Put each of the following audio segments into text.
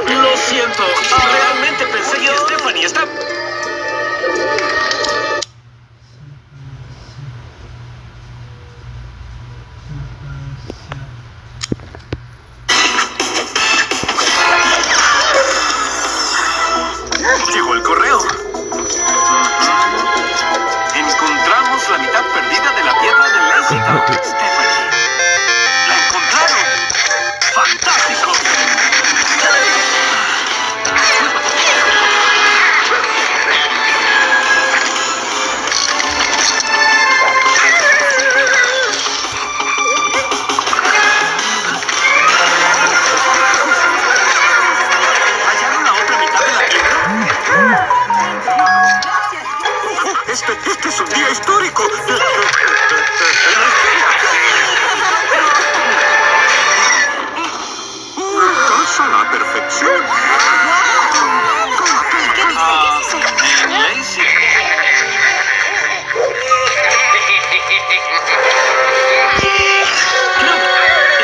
Lo siento. Realmente pensé que Stephanie está... Llegó el correo. Encontramos la mitad perdida de la piedra de Lazy Town. Stephanie. ¡La encontraron! ¡Fantástico! ¿Hallaron la otra mitad de la piedra? Este es un día histórico. A la perfección. Lazy.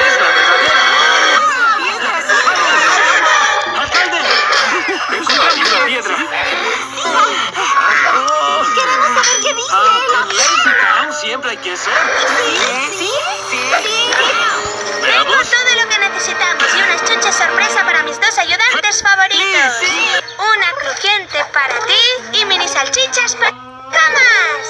Es la verdadera. ¡Alcalde! Encontramos la piedra. Queremos saber qué dice. En Lazy Town siempre hay que ser. ¿Sí? Veamos. Tengo todo lo que necesitamos y unas chuches sorpresa para mis dos ayudantes favoritos. Una crujiente para ti y mini salchichas para... ¡Camas!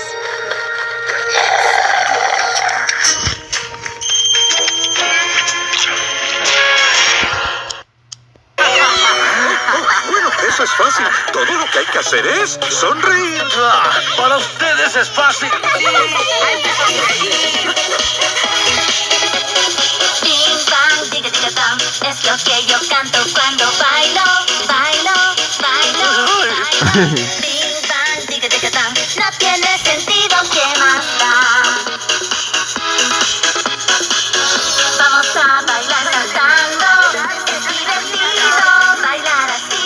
Bueno, eso es fácil. Todo lo que hay que hacer es sonreír. Para ustedes es fácil. Bing bang, diga diga dam, es lo que yo canto cuando bailo, bailo, bailo, bailo. Bing bang, diga diga dam, no tiene sentido, ¿qué más da? Vamos a bailar cantando, es divertido bailar así.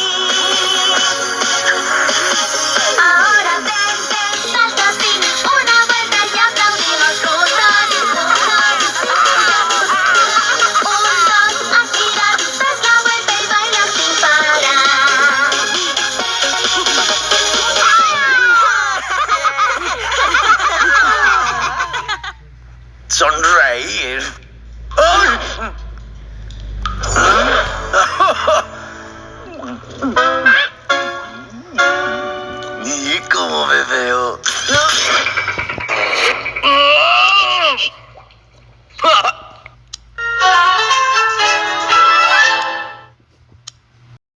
sonreír. ¡Ay! ¿Y cómo me veo?